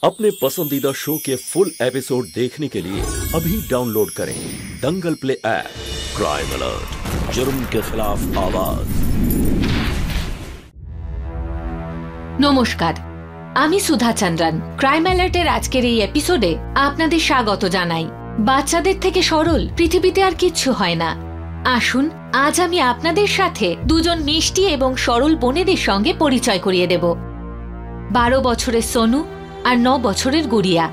अपने पसंदीदा शो के फुल एपिसोड देखने के लिए अभी डाउनलोड करें दंगल प्ले ऐप। क्राइम अलर्ट, जुर्म के खिलाफ आवाज। নমস্কার, আমি সুধা চন্দ্রন। ক্রাইম অ্যালার্টের আজকের এই এপিসোডে আপনাদের স্বাগত জানাই। বাচ্চাদের থেকে সরল পৃথিবীতে আর কিচ্ছু হয় না। আসুন আজ আমি আপনাদের সাথে দুজন মিষ্টি এবং সরল বোনেদের সঙ্গে পরিচয় করিয়ে দেব। 12 বছরের সোনু আর 9 বছরের গুড়িয়া।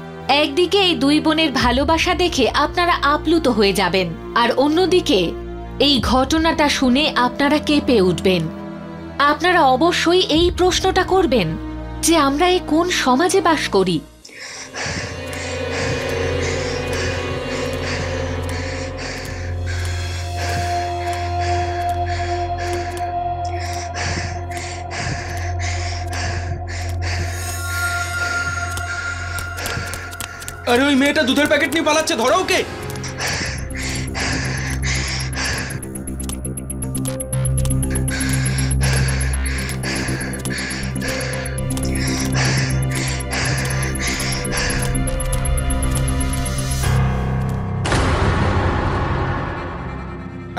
একদিকে এই দুই বোনের ভালোবাসা দেখে আপনারা আপ্লুত হয়ে যাবেন, আর অন্যদিকে এই ঘটনাটা শুনে আপনারা কেঁপে উঠবেন। আপনারা অবশ্যই এই প্রশ্নটা করবেন যে আমরা এই কোন সমাজে বাস করি। আরে ওই মেয়েটা দুধের প্যাকেট নিয়ে পালাচ্ছে, ধরো ওকে।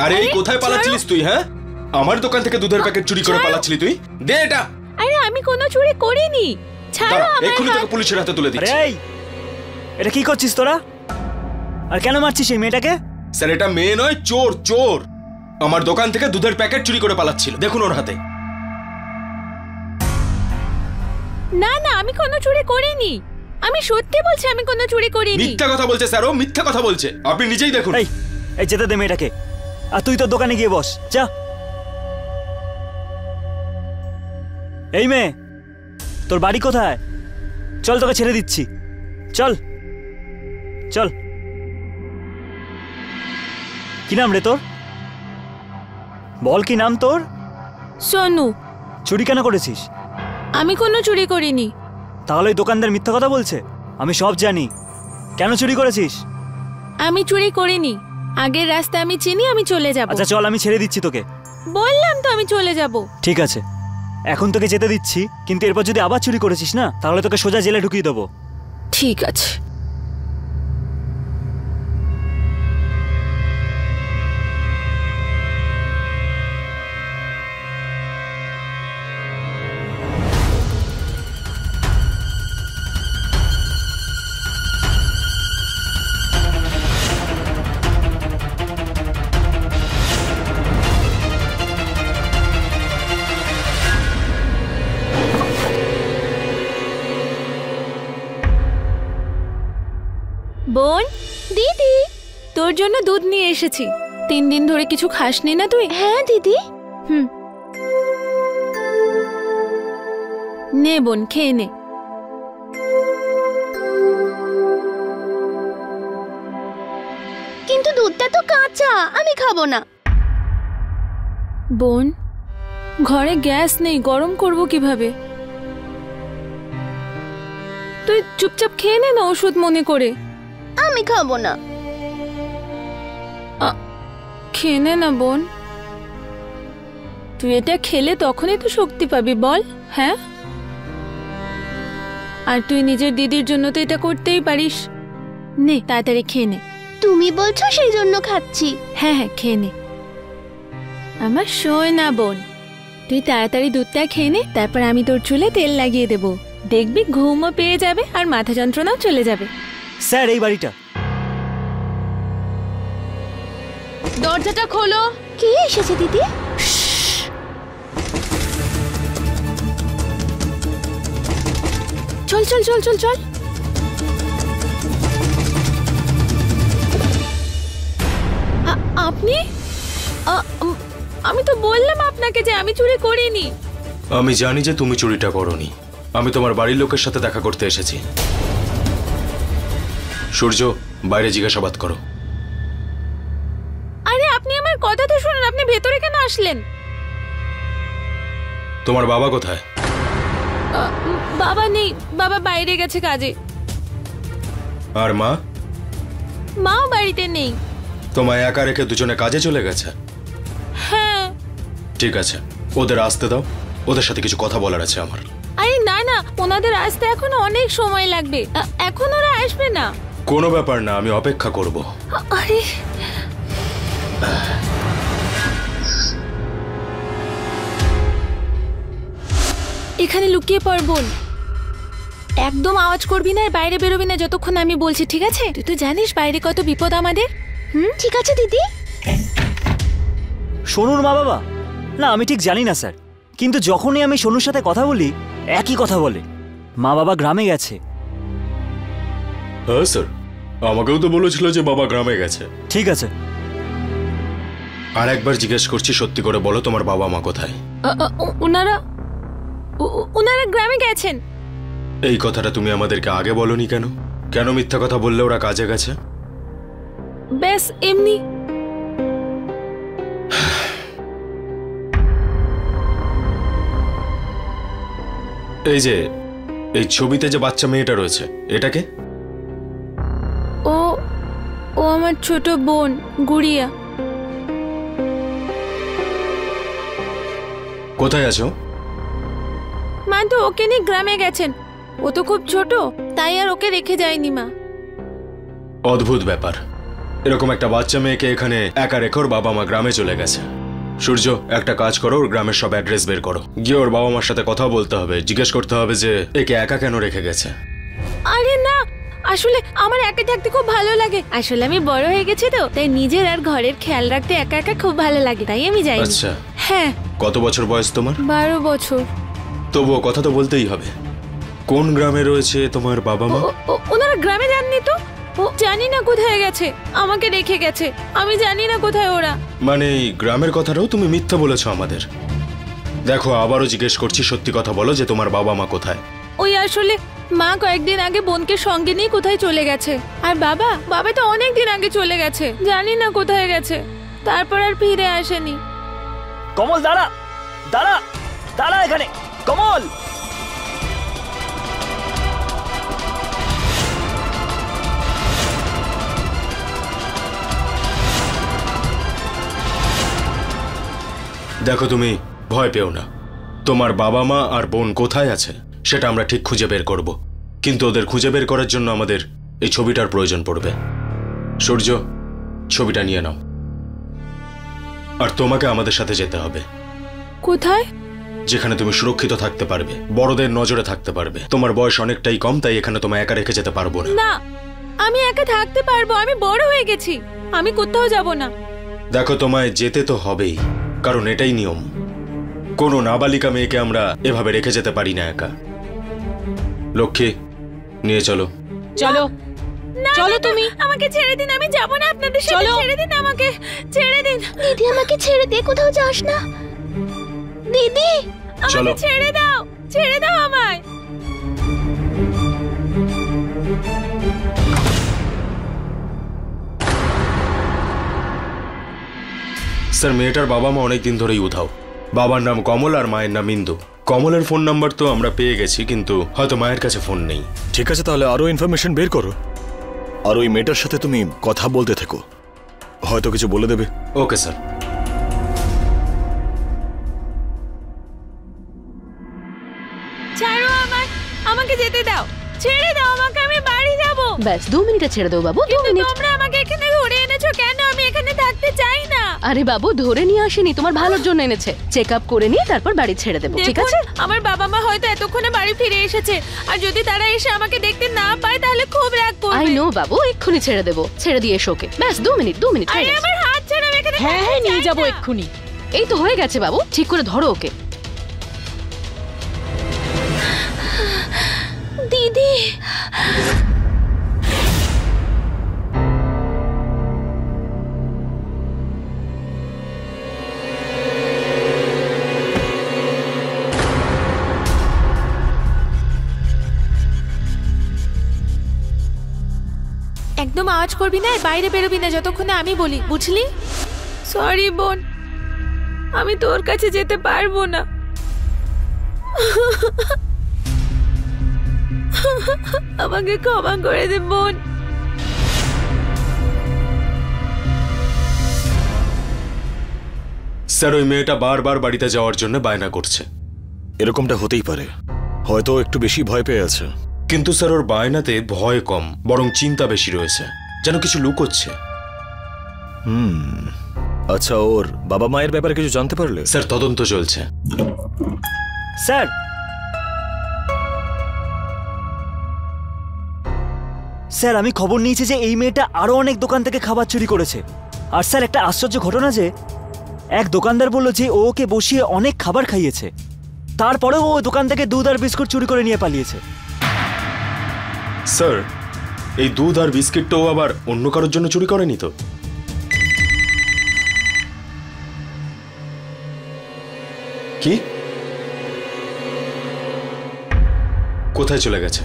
আরে কোথায় পালাচ্ছিলিস তুই? হ্যাঁ, আমার দোকান থেকে দুধের প্যাকেট চুরি করে পালাচ্ছিলি তুই? দে এটা। আরে আমি কোনো চুরি করিনি, ছাড়ো আমায়। এক্ষুনি তোকে পুলিশের হাতে তুলে দিচ্ছি। আরে এটা কি করছিস তোরা? আর কেন মারছিস এই মেয়েটাকে? স্যার, এটা মেয়ে নয়, চোর। চোর আমার দোকান থেকে দুধের প্যাকেট চুরি করে পালাচ্ছিল, দেখুন ওর হাতে। না না, আমি কোনো চুরি করিনি। আমি সত্যি বলছি, আমি কোনো চুরি করিনি। মিথ্যা কথা বলছে স্যার, ও মিথ্যা কথা বলছে, আপনি নিজেই দেখুন। এই যেতে দে মেয়েটাকে, আর তুই তোর দোকানে গিয়ে বস, যা। এই মেয়ে, তোর বাড়ি কোথায়? চল, তোকে ছেড়ে দিচ্ছি, চল চল। কি নাম রে তোর? বল, কি নাম তোর? সোনু। চুরি কেন করেছিস? আমি কোনো চুরি করিনি। তাহলে ওই দোকানদার মিথ্যা কথা বলছে? আমি সব জানি। কেন চুরি করেছিস? আমি চুরি করিনি। আগের রাস্তা আমি চিনি, আমি চলে যাব। আচ্ছা চল, আমি ছেড়ে দিচ্ছি তোকে। বললাম তো আমি চলে যাব। ঠিক আছে, এখন তোকে যেতে দিচ্ছি, কিন্তু এরপর যদি আবার চুরি করেছিস না, তাহলে তোকে সোজা জেলে ঢুকিয়ে দেবো। ঠিক আছে। বোন, দিদি, তোর জন্য দুধ নিয়ে এসেছি। 3 দিন ধরে কিছু খাসনি না তুই? হ্যাঁ দিদি। নে বোন, খেয়ে নে। কিন্তু দুধটা তো কাঁচা, আমি খাবো না। বোন, ঘরে গ্যাস নেই, গরম করব কিভাবে? তুই চুপচাপ খেয়ে নে না, ওষুধ মনে করে। আমি খাবো না। খেয়ে নে না বোন, তুই এটা খেলে তখনই তো শক্তি পাবি, বল। হ্যাঁ, আর তুই নিজের দিদির জন্য তো এটা করতেই পারিস। নে তাড়াতাড়ি খেয়ে নে। তুমি বলছো সেই জন্য খাচ্ছি। হ্যাঁ হ্যাঁ, খেয়ে নে। আমার শোয় না বোন, তুই তাড়াতাড়ি দুধটা খেয়ে নে, তারপর আমি তোর চুলে তেল লাগিয়ে দেব। দেখবি ঘুমও পেয়ে যাবে আর মাথা যন্ত্রণাও চলে যাবে। স্যার, এই বাড়িটা। দরজাটা খোলো। কে এসেছে দিদি? চল চল চল চল চল। আপনি? আমি তো বললাম আপনাকে যে আমি চুরি করিনি। আমি জানি যে তুমি চুরিটা করোনি। আমি তোমার বাড়ির লোকের সাথে দেখা করতে এসেছি। সূর্য, বাইরে জিজ্ঞাসাবাদ করো। আরে আপনি আমার কথা তো শুনুন, আপনি ভেতরে কেন আসলেন? তোমার বাবা কোথায়? বাবা নেই, বাবা বাইরে গেছে কাজে। আর মা? মাও বাড়িতে নেই। তোমায় একা রেখে দুজনে কাজে চলে গেছে? হ্যাঁ। ঠিক আছে, ওদের আসতে দাও, ওদের সাথে কিছু কথা বলার আছে আমার। আরে না না, ওনাদের আসতে এখনো অনেক সময় লাগবে। এখন ওরা আসবে না। কোনো ব্যাপার না, আমি অপেক্ষা করব। আরে এখানে লুকিয়ে পড় বোন, একদম আওয়াজ করবি না আর বাইরে বেরোবি না যতক্ষণ আমি বলছি, ঠিক আছে? তুই তো জানিস বাইরে কত বিপদ আমাদের। ঠিক আছে দিদি। সোনুর মা বাবা? না, আমি ঠিক জানি না স্যার, কিন্তু যখনই আমি সোনুর সাথে কথা বলি একই কথা বলে, মা বাবা গ্রামে গেছে। হ্যাঁ স্যার, আমাকেও তো বলেছিল যে বাবা গ্রামে গেছে। ঠিক আছে, আর একবার জিজ্ঞেস করছি, সত্যি করে বলো তোমার বাবা মা কোথায়? ওনারা গ্রামে গেছেন। এই কথাটা তুমি আমাদেরকে আগে বলনি কেন? কেন মিথ্যা কথা বললে ওরা কাজে গেছে? ব্যাস এমনি। এই যে এই ছবিতে যে বাচ্চা মেয়েটা রয়েছে, এটাকে? ও আমার ছোট বোন গুড়িয়া। কোথায় আছো? মা তো ওকে নিয়ে গ্রামে গেছেন, ও তো খুব ছোট, তাই আর ওকে রেখে যায়নি মা। অদ্ভুত ব্যাপার, এরকম একটা বাচ্চা মেয়েকে এখানে একা রেখে ওর বাবা মা গ্রামে চলে গেছে। সূর্য, একটা কাজ করো, ওর গ্রামের সব অ্যাড্রেস বের করো, গিয়ে ওর বাবা মার সাথে কথা বলতে হবে, জিজ্ঞেস করতে হবে যে একে একা কেন রেখে গেছে। আরে না, আসলে আমার একা থাকতে খুব ভালো লাগে। আসলে আমি বড় হয়ে গেছি তো, তাই নিজের আর ঘরের খেয়াল রাখতে একা একা খুব ভালো লাগে, তাই আমি যাই। আচ্ছা, হ্যাঁ। কত বছর বয়স তোমার? 12 বছর। তবুও কথা তো বলতেই হবে। কোন গ্রামে রয়েছে তোমার বাবা মা? ওনারা গ্রামে যাননি তো, ও জানি না কোথায় গেছে, আমাকে রেখে গেছে, আমি জানি না কোথায় ওরা। মানে এই গ্রামের কথাটাও তুমি মিথ্যা বলেছো আমাদের। দেখো, আবারও জিজ্ঞেস করছি, সত্যি কথা বলো যে তোমার বাবা মা কোথায়? ওই আসলে মা কয়েকদিন আগে বোনকে সঙ্গে নিয়ে কোথায় চলে গেছে, আর বাবা তো অনেক দিন আগে চলে গেছে, জানি না কোথায় গেছে, তারপর আর ফিরে আসেনি। কমল দাঁড়া দাঁড়া দাঁড়া এখানে, কমল। দেখো, তুমি ভয় পেও না, তোমার বাবা মা আর বোন কোথায় আছে সেটা আমরা ঠিক খুঁজে বের করব, কিন্তু ওদের খুঁজে বের করার জন্য আমাদের এই ছবিটার প্রয়োজন পড়বে। সূর্য, ছবিটা নিয়ে নাও, আর তোমাকে আমাদের সাথে যেতে হবে। কোথায়? যেখানে তুমি সুরক্ষিত থাকতে পারবে, বড়দের নজরে থাকতে পারবে। তোমার বয়স অনেকটাই কম, তাই এখানে তোমায় একা রেখে যেতে পারবো না। না, আমি একা থাকতে পারবো, আমি বড় হয়ে গেছি, আমি কোথাও যাব না। দেখো, তোমায় যেতে তো হবেই, কারণ এটাই নিয়ম। কোনো নাবালিকা মেয়েকে আমরা এভাবে রেখে যেতে পারি না একা। লক্ষ্মী, নিয়ে চলো। চলো চলো, তুমি আমাকে ছেড়ে দিন, আমি যাব না আপনাদের সাথে, ছেড়ে দিন, আমাকে ছেড়ে দিন। দিদি আমাকে ছেড়ে দে, কোথাও যাস না দিদি। চলো, ছেড়ে দাও, ছেড়ে দাও আমায়। স্যার, মেয়েটার বাবা মা অনেকদিন ধরেই উধাও। বাবার নাম কমল আর মায়ের নাম ইন্দু। কমলের ফোন নাম্বার তো আমরা পেয়ে গেছি, কিন্তু হয়তো মায়ের কাছে ফোন নেই। ঠিক আছে, তাহলে আরো ইনফরমেশন বের করো, আর ওই মেয়েটার সাথে তুমি কথা বলতে থেকো, হয়তো কিছু বলে দেবে। Okay sir. ছাড়ো আমায়, আমাকে যেতে দাও, ছেড়ে দাও আমাকে, আমি বাড়ি যাব। ব্যাস 2 মিনিটে ছেড়ে দাও বাবু, 2 মিনিট। তোমরা আমাকে এখানে ধরে এনেছো কেন? আমি এখানে থাকতে চাই না। আরে বাবু, ধরে নিয়ে আসেনি, তোমার ভালোর জন্য এনেছে। চেক আপ করে নিয়ে তারপর বাড়ি ছেড়ে দেবো, ঠিক আছে? আমার বাবা মা হয়তো এতক্ষণে বাড়ি ফিরে এসেছে, আর যদি তারা এসে আমাকে দেখতে না পায় তাহলে খুব রাগ করবে। আই নো বাবু, এক্ষুনি ছেড়ে দেবো, ছেড়ে দিয়ে এসো ওকে। ব্যাস 2 মিনিট, 2 মিনিট। আরে আমার হাত ছাড়ো, আমি এখানে হ্যাঁ হ্যাঁ, নিয়ে যাবো এক্ষুনি। এই তো হয়ে গেছে বাবু, ঠিক করে ধরো ওকে। দিদি একদম আওয়াজ করবি না, বাইরে বেরোবি না যতক্ষণে আমি বলি, বুঝলি? সরি বোন, আমি তোর কাছে যেতে পারবো না। আমাকে ক্ষমা করে দে বোন। স্যার, ওই মেয়েটা বারবার বাড়িতে যাওয়ার জন্য বায়না করছে। এরকমটা হতেই পারে, হয়তো একটু বেশি ভয় পেয়ে আছে। কিন্তু স্যার ওর বায়নাতে ভয় কম, বরং চিন্তা বেশি রয়েছে, যেন কিছু লুকোচ্ছে। আচ্ছা, ওর বাবা মায়ের ব্যাপারে কিছু জানতে পারলে? স্যার তদন্ত চলছে। স্যার, স্যার আমি খবর নিয়েছি যে এই মেয়েটা আরো অনেক দোকান থেকে খাবার চুরি করেছে। আর স্যার একটা আশ্চর্য ঘটনা যে এক দোকানদার বলল যে ও ওকে বসিয়ে অনেক খাবার খাইয়েছে, তারপরেও ও দোকান থেকে দুধ আর বিস্কুট চুরি করে নিয়ে পালিয়েছে। স্যার এই দুধ আর বিস্কিটটাও আবার অন্য কারোর জন্য চুরি করেনি তো? কি? কোথায় চলে গেছে?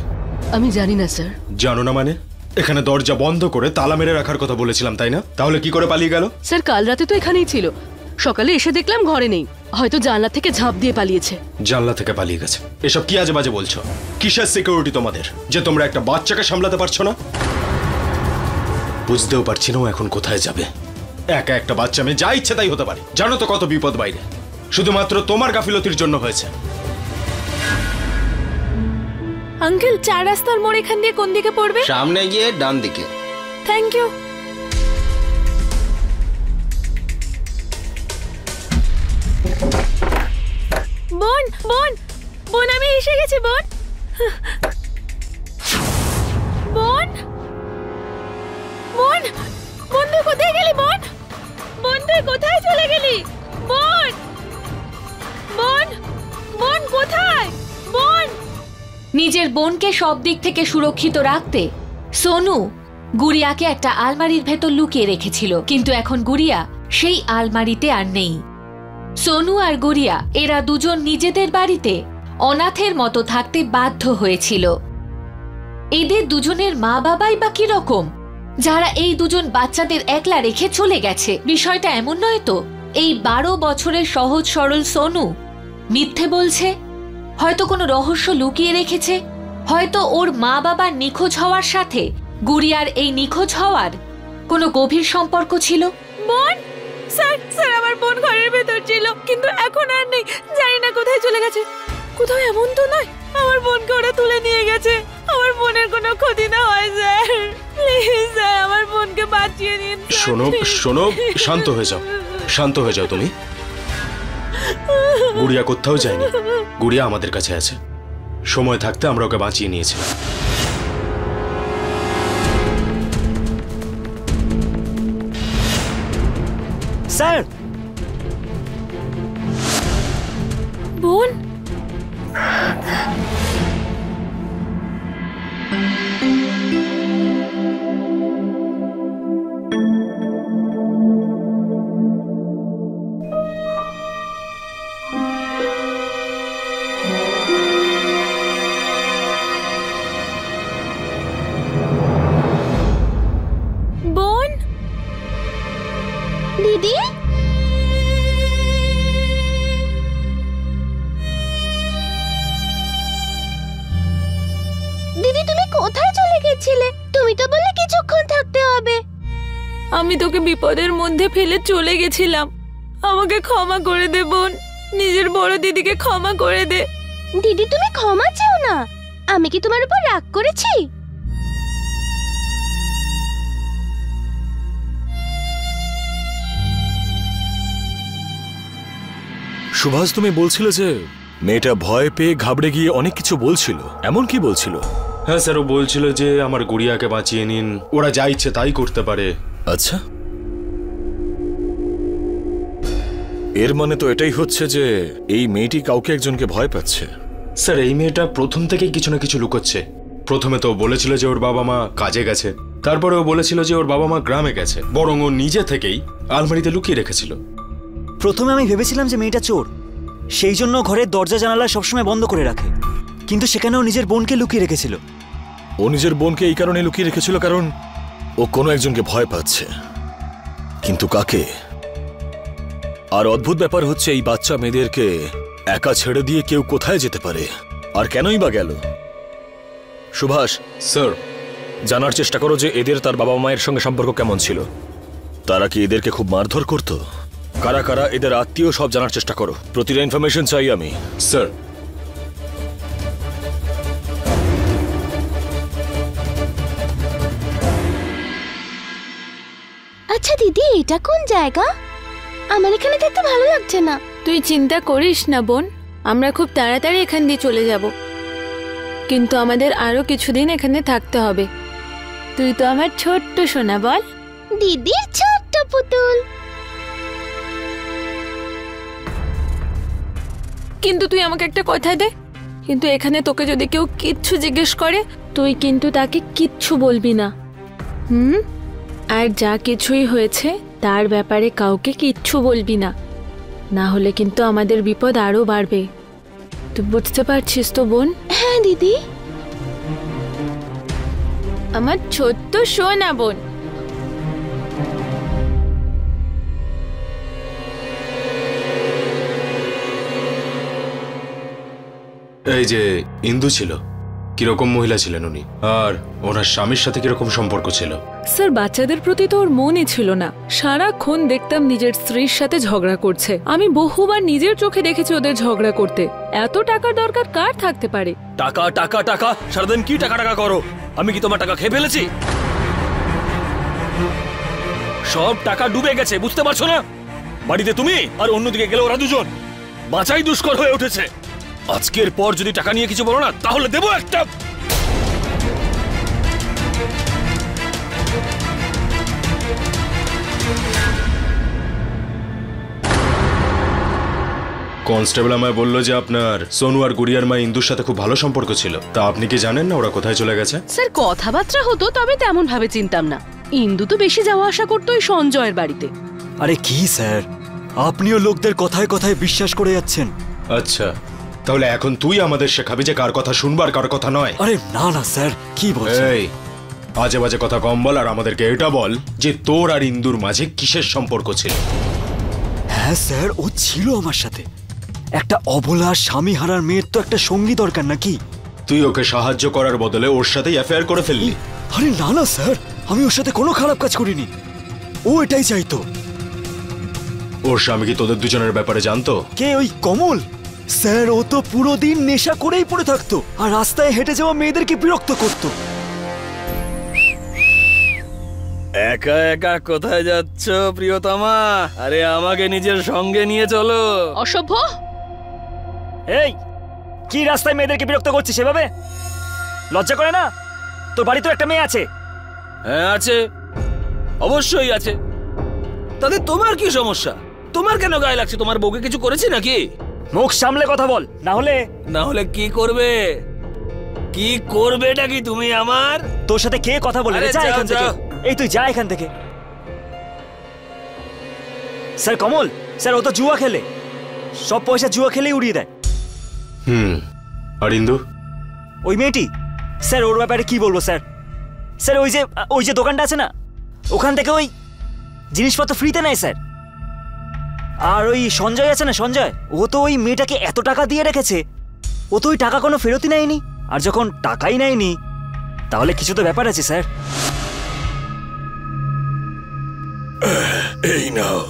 আমি জানি না স্যার। জানো না মানে? এখানে দরজা বন্ধ করে তালা মেরে রাখার কথা বলেছিলাম, তাই না? তাহলে কি করে পালিয়ে গেল? স্যার কাল রাতে তো এখানেই ছিল, সকালে এসে দেখলাম ঘরে নেই, হয়তো জানলা থেকে ঝাঁপ দিয়ে পালিয়েছে। জানলা থেকে পালিয়ে গেছে? এসব কি আজে বাজে বলছো? কিসের সিকিউরিটি তোমাদের যে তোমরা একটা বাচ্চাকে সামলাতে পারছো না? বুঝতেও পারছি না ও এখন কোথায় যাবে। একা একটা বাচ্চা মেয়ে যা ইচ্ছে তাই হতে পারে, জানো তো কত বিপদ বাইরে। শুধুমাত্র তোমার গাফিলতির জন্য হয়েছে। আঙ্কেল, 4 রাস্তার মোড় এখান দিয়ে কোন দিকে পড়বে? সামনে গিয়ে ডান দিকে। Thank you. বোন বোন বোন, আমি এসে গেছি বোন। বোন বোন বোন, তুই কোথায় গেলি বোন? বোন তুই কোথায় চলে গেলি? বোন বোন বোন কোথায়? বোন। নিজের বোনকে সব দিক থেকে সুরক্ষিত রাখতে সোনু গুড়িয়াকে একটা আলমারির ভেতর লুকিয়ে রেখেছিল, কিন্তু এখন গুড়িয়া সেই আলমারিতে আর নেই। সোনু আর গুড়িয়া এরা দুজন নিজেদের বাড়িতে অনাথের মতো থাকতে বাধ্য হয়েছিল। এদের দুজনের মা বাবাই বা কি রকম, যারা এই দুজন বাচ্চাদের একলা রেখে চলে গেছে? বিষয়টা এমন নয় তো এই 12 বছরের সহজ সরল সোনু মিথ্যে বলছে? হয়তো কোনো রহস্য লুকিয়ে রেখেছে, হয়তো ওর মা বাবার নিখোঁজ হওয়ার সাথে গুড়িয়ার এই নিখোঁজ হওয়ার কোনো গভীর সম্পর্ক ছিল। বোন, স্যার স্যার আমার বোন ঘরের ভেতর ছিল, কিন্তু এখন আর নেই, জানি না কোথায় চলে গেছে। কোথাও এমন তো নয় আমার বোনকে ওরা তুলে নিয়ে গেছে? আমার বোনের কোনো ক্ষতি না হয় স্যার, প্লিজ স্যার আমার বোনকে বাঁচিয়ে নিন। শোনো শোনো, শান্ত হয়ে যাও, শান্ত হয়ে যাও তুমি। গুড়িয়া কোথাও যায়নি, গুড়িয়া আমাদের কাছে আছে। সময় থাকতে আমরা ওকে বাঁচিয়ে নিয়েছি। স্যার, বোন দিদি, দিদি তুমি কোথায় চলে গেছিলে? তুমি তো বললে কিছুক্ষণ থাকতে হবে। আমি তোকে বিপদের মধ্যে ফেলে চলে গেছিলাম, আমাকে ক্ষমা করে দে বোন, নিজের বড় দিদিকে ক্ষমা করে দে। দিদি তুমি ক্ষমা চেও না, আমি কি তোমার উপর রাগ করেছি? সুভাষ, তুমি বলছিলে যে মেয়েটা ভয় পেয়ে ঘাবড়ে গিয়ে অনেক কিছু বলছিল, এমন কি বলছিল? হ্যাঁ স্যার, ও বলছিল যে আমার গুড়িয়াকে বাঁচিয়ে নিন, ওরা যা ইচ্ছে তাই করতে পারে। আচ্ছা, এর মানে তো এটাই হচ্ছে যে এই মেয়েটি কাউকে একজনকে ভয় পাচ্ছে। স্যার এই মেয়েটা প্রথম থেকেই কিছু না কিছু লুকোচ্ছে। প্রথমে তো বলেছিল যে ওর বাবা মা কাজে গেছে, তারপরে ও বলেছিল যে ওর বাবা মা গ্রামে গেছে, বরং ও নিজে থেকেই আলমারিতে লুকিয়ে রেখেছিল। প্রথমে আমি ভেবেছিলাম যে মেয়েটা চোর, সেই জন্য ঘরের দরজা জানালা সবসময় বন্ধ করে রাখে, কিন্তু সেখানেও নিজের বোনকে লুকিয়ে রেখেছিল। ও নিজের বোনকে এই কারণে লুকিয়ে রেখেছিল কারণ ও কোনো একজনকে ভয় পাচ্ছে, কিন্তু কাকে? আর অদ্ভুত ব্যাপার হচ্ছে এই বাচ্চা মেয়েদেরকে একা ছেড়ে দিয়ে কেউ কোথায় যেতে পারে, আর কেনই বা গেল? সুভাষ স্যার, জানার চেষ্টা করো যে এদের তার বাবা মায়ের সঙ্গে সম্পর্ক কেমন ছিল। তারা কি এদেরকে খুব মারধর করতো? কারা কারা এদের আত্মীয় সব জানার চেষ্টা করো। প্রতিটা ইনফরমেশন চাই আমি। স্যার দিদি এটা কোন জায়গা? আমার এখানে দেখতে ভালো লাগছে না। তুই চিন্তা করিস না বোন, আমরা খুব তাড়াতাড়ি এখান দিয়ে চলে যাব, কিন্তু আমাদের আরো কিছুদিন এখানে থাকতে হবে। তুই তো আমার ছোট্ট সোনা বল। দিদির ছোট্ট পুতুল। কিন্তু তুই আমাকে একটা কথা দে, কিন্তু এখানে তোকে যদি কেউ কিচ্ছু জিজ্ঞেস করে তুই কিন্তু তাকে কিচ্ছু বলবি না। আর যা কিছুই হয়েছে তার ব্যাপারে কাউকে কিচ্ছু বলবি না, না হলে কিন্তু আমাদের বিপদ আরো বাড়বে। তুই বুঝতে পারছিস তো বোন? হ্যাঁ দিদি। আমার ছোট্ট সোনা বোন। এই যে ইন্দু ছিল, কিরকম মহিলা ছিলেন উনি, আর ওনার স্বামীর সাথে কিরকম সম্পর্ক ছিল? স্যার বাচ্চাদের প্রতি তো ওর মনই ছিল না। সারাক্ষণ দেখতাম নিজের স্ত্রীর সাথে ঝগড়া করছে। আমি বহুবার নিজের চোখে দেখেছি ওদের ঝগড়া করতে। এত টাকার দরকার কার থাকতে পারে? টাকা টাকা টাকা, সারাদিন কি টাকা টাকা করো? আমি কি তোমার টাকা খেয়ে ফেলেছি? সব টাকা ডুবে গেছে, বুঝতে পারছো না? বাড়িতে তুমি আর অন্যদিকে গেলে ওরা দুজন। বাঁচাই দুষ্কর হয়ে উঠেছে। আজকের পর যদি টাকা নিয়ে কিছু বলো না তাহলে দেবো একটা। কনস্টেবল আমায় বললো যে আপনার সোনু আর গুড়িয়ার মা ইন্দুর সাথে খুব ভালো সম্পর্ক ছিল। তা আপনি কি জানেন না ওরা কোথায় চলে গেছে? স্যার কথাবার্তা হতো, তবে তেমন ভাবে চিনতাম না। ইন্দু তো বেশি যাওয়া আসা করতো ওই সঞ্জয়ের বাড়িতে। আরে কি স্যার, আপনিও লোকদের কথায় কথায় বিশ্বাস করে যাচ্ছেন। আচ্ছা, তাহলে এখন তুই আমাদের শেখাবি যে কার কথা শুনবার কার কথা নয়। আরে না না স্যার, কি বলছেন? এই বাজে বাজে কথা কম বল, আর আমাদেরকে এটা বল যে তোর আর ইন্দুর মাঝে কিসের সম্পর্ক ছিল? হ্যাঁ স্যার, ও ছিল আমার সাথে। একটা অবলা স্বামী হারার মেয়ের তো একটা সঙ্গী দরকার নাকি? তুই ওকে সাহায্য করার বদলে ওর সাথেই অ্যাফেয়ার করে ফেললি। আরে না না স্যার, আমি ওর সাথে কোনো খারাপ কাজ করিনি। ও এটাই চাইতো। ওর স্বামী কি তোদের দুজনের ব্যাপারে জানতো? কে? ওই কমল? স্যার ও তো পুরো দিন নেশা করেই পড়ে থাকতো আর রাস্তায় হেঁটে যাওয়া মেয়েদেরকে বিরক্ত করতো। একা একা কোথায় যাচ্ছ প্রিয়তমা? আরে আমাকে নিজের সঙ্গে নিয়ে চলো। অসভ্য! এই কি রাস্তায় মেয়েদেরকে বিরক্ত করছিস সেভাবে? লজ্জা করে না? তোর বাড়ি তো একটা মেয়ে আছে। হ্যাঁ আছে, অবশ্যই আছে। তাতে তোমার কি সমস্যা? তোমার কেন গায়ে লাগছে? তোমার বউকে কিছু করেছি নাকি? মুখ সামলে কথা বল, না হলে কি করবে? কি করবেটা কি তুমি আমার? তোর সাথে কে কথা বলে? আরে যা যাও, এখান থেকে। যাও। এই তুই যা এখান থেকে। স্যার কমল, স্যার ও তো জুয়া খেলে, সব পয়সা জুয়া খেলেই উড়িয়ে দেয়। আর ইন্দু? ওই মেয়েটি? স্যার ওর ব্যাপারে কি বলবো স্যার? স্যার ওই যে দোকানটা আছে না, ওখান থেকে ওই জিনিসপত্র ফ্রিতে নেয় স্যার। আর ওই সঞ্জয় আছে না, সঞ্জয়, ও তো ওই মেয়েটাকে এত টাকা দিয়ে রেখেছে, ও তো ওই টাকা কোনো ফেরতই নেয়নি। আর যখন টাকাই নেয়নি তাহলে কিছু তো ব্যাপার আছে স্যার। এই নাও।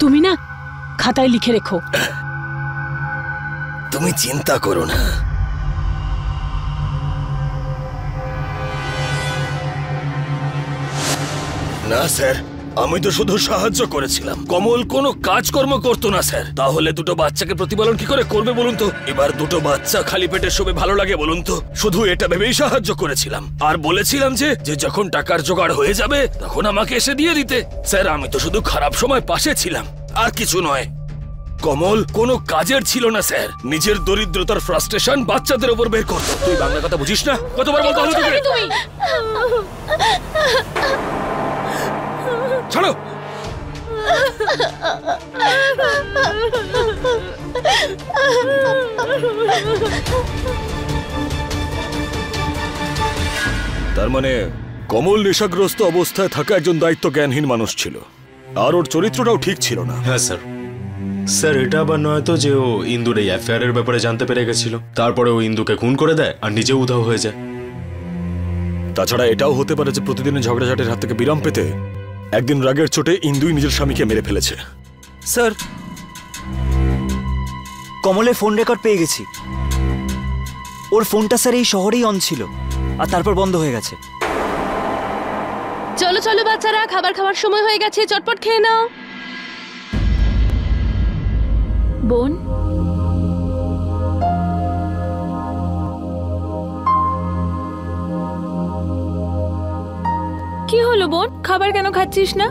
তুমি না খাতায় লিখে রেখো। তুমি চিন্তা করো না। না স্যার, আমি তো শুধু সাহায্য করেছিলাম। কমল কোনো কাজকর্ম করতো না স্যার। তাহলে দুটো বাচ্চাকে প্রতিপালন কি করে করবে বলুন তো? এবার দুটো বাচ্চা খালি পেটে শোবে ভালো লাগে বলুন তো? শুধু এটা ভেবেই সাহায্য করেছিলাম, আর বলেছিলাম যে যখন টাকার জোগাড় হয়ে যাবে তখন আমাকে এসে দিয়ে দিতে। স্যার আমি তো শুধু খারাপ সময় পাশে ছিলাম, আর কিছু নয়। কমল কোনো কাজের ছিল না স্যার, নিজের দরিদ্রতার ফ্রাস্ট্রেশন বাচ্চাদের উপর বের করতো। তুই বাংলা কথা বুঝিস না? কতবার বলতে হলো তোকে? ছাড়ো। তার মানে কমল নেশাগ্রস্ত অবস্থায় থাকা একজন দায়িত্ব জ্ঞানহীন মানুষ ছিল, আর ওর চরিত্রটাও ঠিক ছিল না। হ্যাঁ স্যার। স্যার এটা আবার নয় তো যে ও ইন্দুর এই অ্যাফেয়ারের ব্যাপারে জানতে পেরে গেছিল, তারপরে ও ইন্দুকে খুন করে দেয় আর নিজে উধাও হয়ে যায়। তাছাড়া এটাও হতে পারে যে প্রতিদিনের ঝগড়াঝাটির হাত থেকে বিরাম পেতে একদিন রাগের চোটে ইন্দুই নিজের স্বামীকে মেরে ফেলেছে। স্যার কমলের ফোন রেকর্ড পেয়ে গেছি। ওর ফোনটা স্যার এই শহরেই অন ছিল, আর তারপর বন্ধ হয়ে গেছে। চলো চলো বাচ্চারা, খাবার খাওয়ার সময় হয়ে গেছে, চটপট খেয়ে নাও। বোন, কি হলো বোন? খাবার কেন খাচ্ছিস না?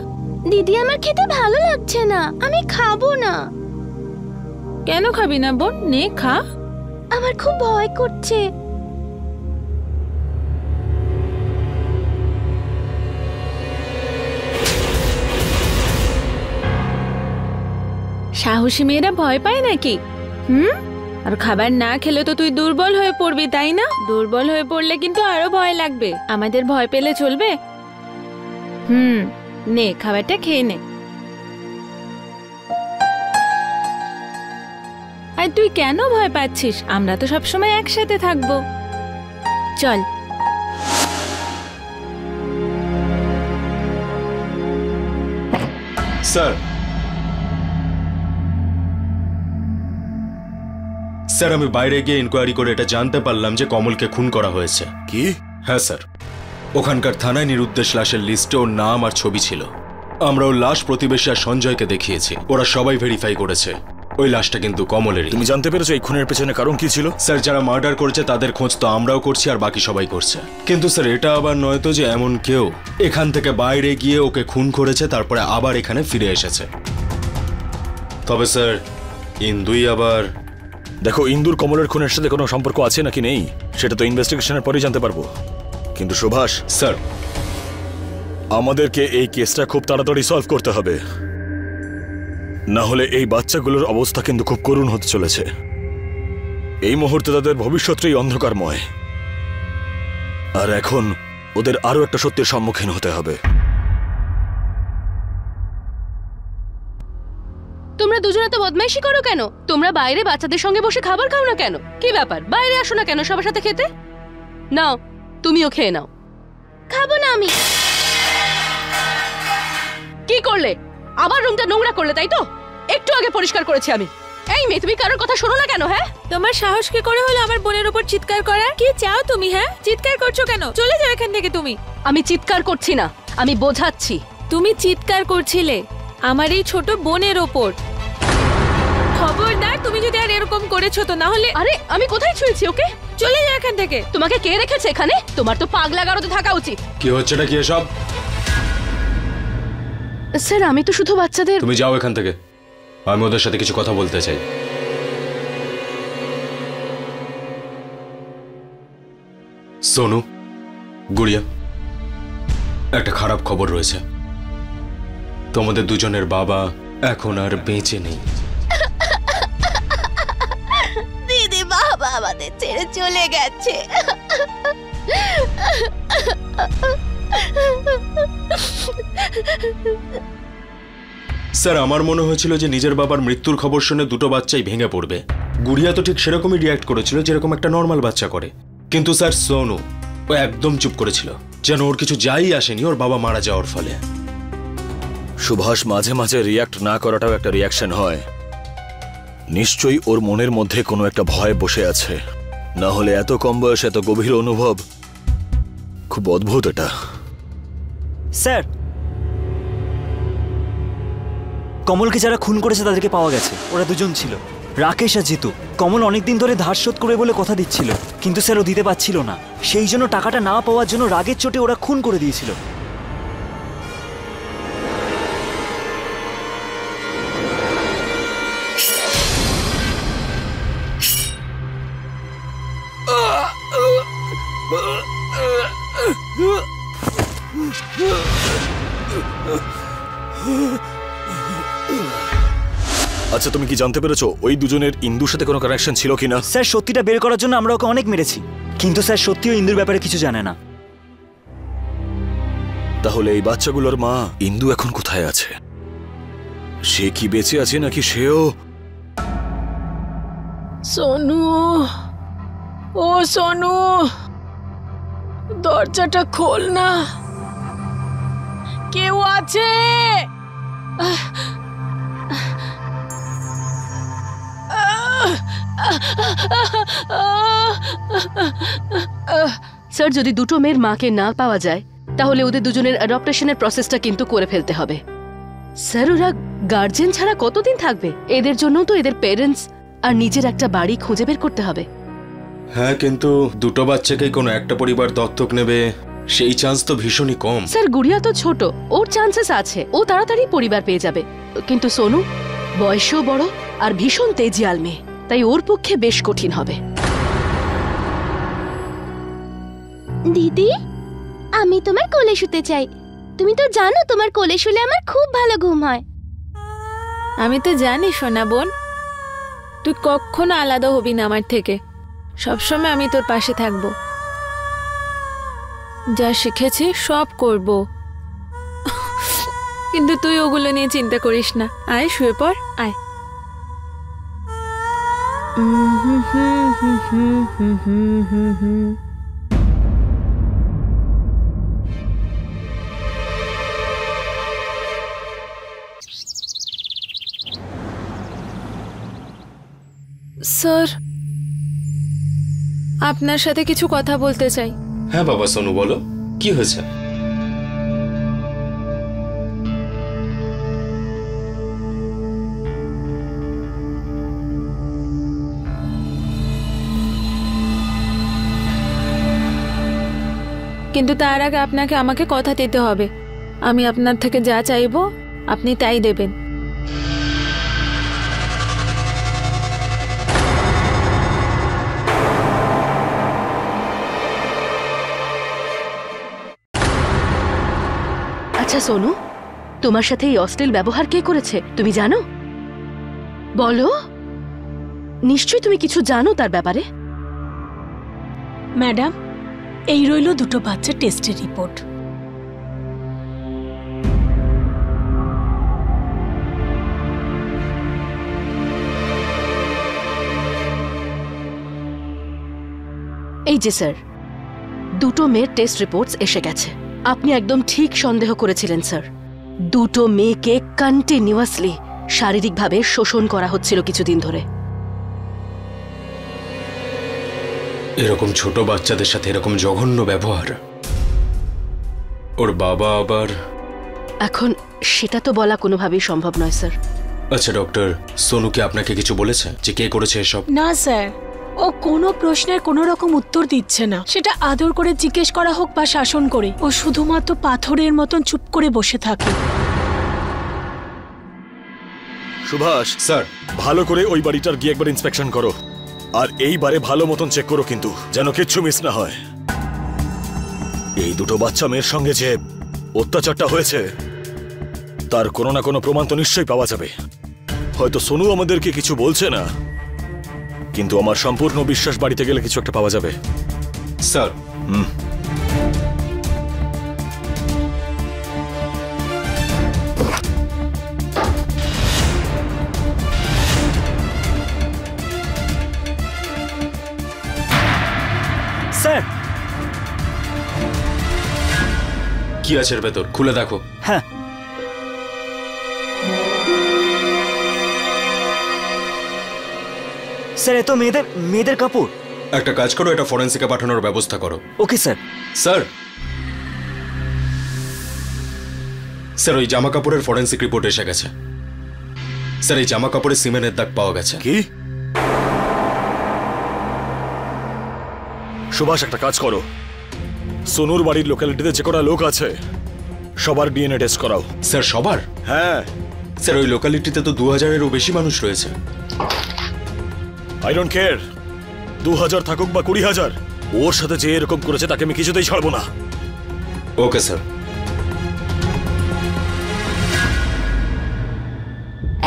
দিদি, আমার খেতে ভালো লাগছে না, আমি খাবো না। কেন খাবি না বোন? নে খা। আমার খুব ভয় করছে। সাহসী মেয়েরা ভয় পায় নাকি? আর খাবার না খেলে তো তুই দুর্বল হয়ে পড়বি, তাই না? দুর্বল হয়ে পড়লে কিন্তু আরো ভয় লাগবে। আমাদের ভয় পেলে চলবে? নে খাবারটা খেয়ে নে। আর তুই কেন ভয় পাচ্ছিস? আমরা তো সবসময় একসাথে থাকবো। চল। স্যার, স্যার আমি বাইরে গিয়ে ইনকোয়ারি করে এটা জানতে পারলাম যে কমলকে খুন করা হয়েছে। কি? হ্যাঁ স্যার, ওখানকার থানায় নিরুদ্দেশ লাশের লিস্টে ওর নাম আর ছবি ছিল। আমরা ওর লাশ প্রতিবেশী আর সঞ্জয়কে দেখিয়েছি, ওরা সবাই ভেরিফাই করেছে ওই লাশটা কিন্তু কমলেরই। তুমি জানতে পেরেছো এই খুনের পেছনে কারণ কি ছিল? স্যার, যারা মার্ডার করেছে তাদের খোঁজ তো আমরাও করছি আর বাকি সবাই করছে, কিন্তু স্যার এটা আবার নয় তো যে এমন কেউ এখান থেকে বাইরে গিয়ে ওকে খুন করেছে তারপরে আবার এখানে ফিরে এসেছে। তবে স্যার ইন্দুই আবার... দেখো, ইন্দুর কমলের খুনের সাথে কোনো সম্পর্ক আছে নাকি নেই সেটা তো ইনভেস্টিগেশনের পরেই জানতে পারবো। কিন্তু সুভাষ স্যার, আমাদেরকে এই কেসটা খুব তাড়াতাড়ি সলভ করতে হবে, না হলে এই বাচ্চাগুলোর অবস্থা কিন্তু খুব করুণ হতে চলেছে। এই মুহূর্তে তাদের ভবিষ্যৎটাই অন্ধকারময়, আর এখন ওদের আরো একটা সত্যের সম্মুখীন হতে হবে। তোমরা দুজনে তো বদমাইশি করো কেন? তোমরা বাইরে বাচ্চাদের সঙ্গে বসে খাবার খাও না কেন? কি ব্যাপার? বাইরে আসো না কেন সবার সাথে খেতে? নাও, তুমিও খেয়ে নাও। খাবো না আমি। কি করলে? আবার রুমটা নোংরা করলে, তাই তো? একটু আগে পরিষ্কার করেছি আমি। এই মেয়ে, তুমি কারোর কথা শোনো না কেন? হ্যাঁ, তোমার সাহস কি করে হলো আমার বোনের উপর চিৎকার করার? কি চাও তুমি? হ্যাঁ, চিৎকার করছো কেন? চলে যাও এখান থেকে তুমি। আমি চিৎকার করছি না, আমি বোঝাচ্ছি। তুমি চিৎকার করছিলে আমার এই ছোট বোনের ওপর। খবরদার, তুমি যদি আর এরকম করেছো তো, না হলে... আরে আমি কোথায় ছুঁয়েছি ওকে? চলে যাও এখান থেকে। তোমাকে কে রেখেছে এখানে? তোমার তো পাগলা গারদে থাকা উচিত। কি হচ্ছে না কি এসব? স্যার, আমি তো শুধু বাচ্চাদের... তুমি যাও এখান থেকে, আমি ওদের সাথে কিছু কথা বলতে চাই। সোনু, গুড়িয়া, একটা খারাপ খবর রয়েছে। তোমাদের দুজনের বাবা এখন আর বেঁচে নেই। দিদি, বাবা আমাদের ছেড়ে চলে গেছে। স্যার, আমার মনে হয়েছিল যে নিজের বাবার মৃত্যুর খবর শুনে দুটো বাচ্চাই ভেঙে পড়বে। গুড়িয়া তো ঠিক সেরকমই রিয়াক্ট করেছিল যেরকম একটা নর্মাল বাচ্চা করে, কিন্তু স্যার সোনু ও একদম চুপ করেছিল, যেন ওর কিছু যাই আসেনি ওর বাবা মারা যাওয়ার ফলে। সুভাষ, মাঝে মাঝে রিয়াক্ট না করাটাও একটা রিয়াকশন হয়। নিশ্চয়ই ওর মনের মধ্যে কোনো একটা ভয় বসে আছে, না হলে এত কম বয়সে এত গভীর অনুভব খুব অদ্ভুত। এটা স্যার, কমলকে যারা খুন করেছে তাদেরকে পাওয়া গেছে। ওরা দুজন ছিল, রাকেশ আর জিতু। কমল অনেকদিন ধরে ধার শোধ করে বলে কথা দিচ্ছিল, কিন্তু স্যার ও দিতে পারছিল না। সেই জন্য টাকাটা না পাওয়ার জন্য রাগের চোটে ওরা খুন করে দিয়েছিল। আচ্ছা, তুমি কি জানতে পেরেছো ওই দুজনের ইন্দুর সাথে কোনো কানেকশন ছিল কিনা? স্যার, সত্যিটা বের করার জন্য আমরা ওকে অনেক মেরেছি, কিন্তু স্যার সত্যিও ইন্দুর ব্যাপারে কিছু জানে না। তাহলে এই বাচ্চাগুলোর মা ইন্দু এখন কোথায় আছে? সে কি বেঁচে আছে নাকি সেও... সোনু, ও সোনু, দরজাটা খোল না, কেউ আছে? স্যার, যদি দুটো মেয়ের মাকে না পাওয়া যায় তাহলে ওদের দুজনের অ্যাডপ্টেশনের প্রসেসটা কিন্তু করে ফেলতে হবে। স্যার, ওরা গার্জেন ছাড়া কতদিন থাকবে? এদের জন্য তো এদের পেরেন্টস আর নিজের একটা বাড়ি খুঁজে বের করতে হবে। হ্যাঁ, কিন্তু দুটো বাচ্চাকেই কোনো একটা পরিবার দত্তক নেবে সেই চান্স তো ভীষণই কম। স্যার, গুড়িয়া তো ছোট, ওর চান্সেস আছে, ও তাড়াতাড়ি পরিবার পেয়ে যাবে। কিন্তু সোনু বয়সেও বড় আর ভীষণ তেজিয়াল মেয়ে, তাই ওর পক্ষে বেশ কঠিন হবে। দিদি, আমি তোমার কোলে শুতে চাই। তুমি তো জানো তোমার কোলে শুলে আমার খুব ভালো ঘুম হয়। আমি তো জানি সোনা বোন, তুই কখনো আলাদা হবি না আমার থেকে। সবসময় আমি তোর পাশে থাকবো, যা শিখেছি সব করব। কিন্তু তুই ওগুলো নিয়ে চিন্তা করিস না। আয় শুয়ে পড়, আয়। স্যার, আপনার সাথে কিছু কথা বলতে চাই। হ্যাঁ বাবা সোনু, বলো কি হয়েছে? কিন্তু তার আগে আপনাকে আমাকে কথা দিতে হবে। আমি আপনার থেকে যা চাইবো আপনি তাই দেবেন। আচ্ছা সোনু, তোমার সাথে এই অশ্লীল ব্যবহার কে করেছে তুমি জানো? বলো, নিশ্চয়ই তুমি কিছু জানো তার ব্যাপারে। ম্যাডাম, এই রইল দুটো বাচ্চার টেস্টের রিপোর্ট। এই যে স্যার, দুটো মেয়ের টেস্ট রিপোর্টস এসে গেছে। আপনি একদম ঠিক সন্দেহ করেছিলেন স্যার। দুটো মেয়েকে কন্টিনিউয়াসলি শারীরিকভাবে শোষণ করা হচ্ছিল কিছুদিন ধরে। এরকম ছোট বাচ্চাদের সাথে এরকম জঘন্য ব্যবহার, ওর বাবা আবার। এখন সেটা তো বলা কোনোভাবেই সম্ভব নয় স্যার। আচ্ছা ডক্টর, সোনু কি আপনাকে কিছু বলেছে যে কে করেছে এসব? না স্যার, ও কোনো প্রশ্নের কোনো রকম উত্তর দিচ্ছে না। সেটা আদর করে জিজ্ঞেস করা হোক বা শাসন করে, ও শুধুমাত্র পাথরের মতন চুপ করে বসে থাকে। সুভাষ স্যার, ভালো করে ওই বাড়িটার গিয়ে একবার ইন্সপেকশন করো, আর এইবারে ভালো মতন চেক করো কিন্তু, যেন কিচ্ছু মিস না হয়। এই দুটো বাচ্চা মেয়ের সঙ্গে যে অত্যাচারটা হয়েছে তার কোনো না কোনো প্রমাণ তো নিশ্চয়ই পাওয়া যাবে। হয়তো সোনু আমাদেরকে কিছু বলছে না, কিন্তু আমার সম্পূর্ণ বিশ্বাস বাড়িতে গেলে কিছু একটা পাওয়া যাবে। স্যার, স্যার, কি আছে এর ভেতর? খুলে দেখো। হ্যাঁ। স্যার, এ তো মেয়েদের কাপড়। একটা কাজ করো, এটা ফরেন্সিকে পাঠানোর ব্যবস্থা করো। Okay sir. স্যার, স্যার ওই জামা কাপড়ের ফরেন্সিক রিপোর্ট এসে গেছে। স্যার, এই জামা কাপড়ে সিমেন্টের দাগ পাওয়া গেছে। কি? সুভাষ, একটা কাজ করো, সোনুর বাড়ির লোকালিটিতে যে কটা লোক আছে সবার ডিএনএ টেস্ট করাও। স্যার, সবার? হ্যাঁ স্যার, ওই লোকালিটিতে তো 2000-এরও বেশি মানুষ রয়েছে। আই ডোন্ট কেয়ার, 2000 থাকুক বা 20,000, ওর সাথে যে এরকম করেছে তাকে আমি কিছুতেই ছাড়বো না। Okay sir.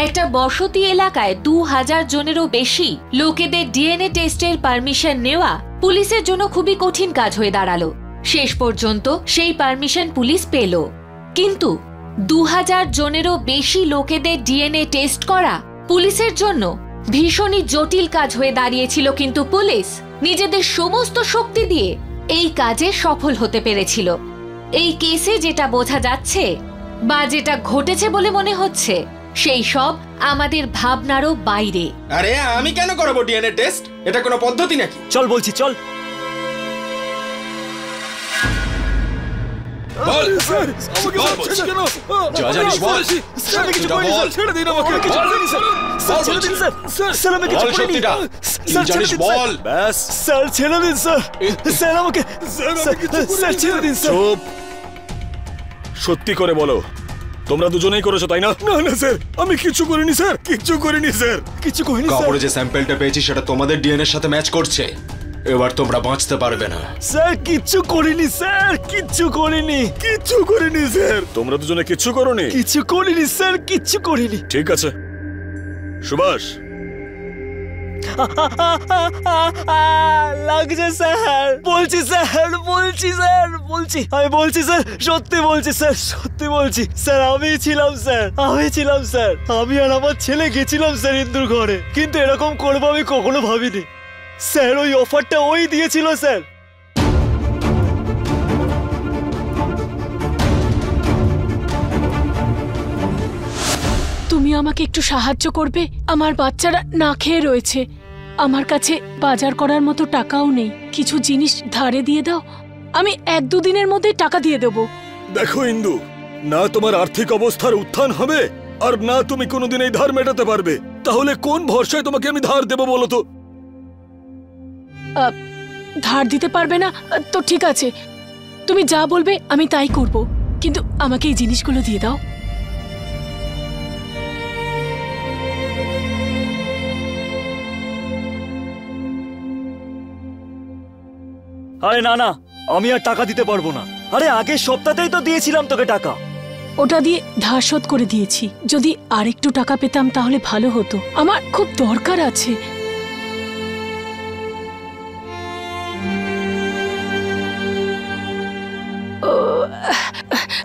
একটা বসতি এলাকায় 2000 জনেরও বেশি লোকেদের ডিএনএ টেস্টের পারমিশন নেওয়া পুলিশের জন্য খুবই কঠিন কাজ হয়ে দাঁড়ালো। শেষ পর্যন্ত সেই পারমিশন পুলিশ পেল, কিন্তু 2000 জনেরও বেশি লোকেদের ডিএনএ টেস্ট করা পুলিশের জন্য ভীষণই জটিল কাজ হয়ে দাঁড়িয়েছিল। কিন্তু পুলিশ নিজেদের সমস্ত শক্তি দিয়ে এই কাজে সফল হতে পেরেছিল। এই কেসে যেটা বোঝা যাচ্ছে বা যেটা ঘটেছে বলে মনে হচ্ছে, সেই সব আমাদের ভাবনারও বাইরে। আরে আমি কেন করব ডিএনএ টেস্ট? এটা কোনো পদ্ধতি নাকি? চল বলছি, চল। বল স্যার আমাকে বল, মারছেন কেন? যা জানিস বল। স্যার আমি কিছু সত্যিটা করিনি বল। স্যার, ছেড়ে দিন আমাকে। কিছু করিনি স্যার। স্যার ছেড়ে দিন স্যার। স্যার আমি কিছু বল করিনি। সত্যিটা। স্যার কি জানিস ছেড়ে দিন স্যার। বল। ব্যাস স্যার ছেড়ে দিন স্যার। স্যার আমাকে স্যার আমি কিছু করিনি, স্যার ছেড়ে দিন স্যার। চুপ। সত্যি করে বলো, তোমরা দুজনেই করেছো তাই না? না না স্যার, আমি কিছু করিনি স্যার, কিছু করিনি স্যার। কিছু করিনি স্যার। কাপড়ে যে স্যাম্পলটা পেয়েছি সেটা তোমাদের ডিএনএর সাথে ম্যাচ করছে। এবার তোমরা বাঁচতে পারবে না। স্যার কিচ্ছু করিনি স্যার, কিচ্ছু করিনি। কিচ্ছু করিনি স্যার। তোমরা দুজনে কিচ্ছু করোনি? কিছু করিনি স্যার, কিচ্ছু করিনি। ঠিক আছে সুভাষ, লাগছে স্যার। বলছি স্যার, বলছি স্যার, বলছি আমি বলছি স্যার, সত্যি বলছি স্যার, সত্যি বলছি স্যার। আমি ছিলাম স্যার, আমি ছিলাম স্যার। আমি আর আমার ছেলে গেছিলাম স্যার ইন্দুর ঘরে, কিন্তু এরকম করবো আমি কখনো ভাবিনি স্যার। ওই অফারটা ওই দিয়েছিল স্যার। তুমি আমাকে একটু সাহায্য করবে? আমার বাচ্চারা না খেয়ে রয়েছে, আমার কাছে বাজার করার মতো টাকাও নেই। কিছু জিনিস ধারে দিয়ে দাও, আমি 1-2 দিনের মধ্যে টাকা দিয়ে দেবো। দেখো ইন্দু, না তোমার আর্থিক অবস্থার উত্থান হবে আর না তুমি কোনোদিন এই ধার মেটাতে পারবে। তাহলে কোন ভরসায় তোমাকে আমি ধার দেবো বলো তো? ধার দিতে পারবে না তো ঠিক আছে, তুমি যা বলবে আমি তাই করব, কিন্তু আমাকে এই জিনিসগুলো দিয়ে দাও। আরে না না, আমি আর টাকা দিতে পারবো না। আরে আগের সপ্তাহতেই তো দিয়েছিলাম তোকে টাকা। ওটা দিয়ে ধার শোধ করে দিয়েছি। যদি আরেকটু টাকা পেতাম তাহলে ভালো হতো, আমার খুব দরকার আছে।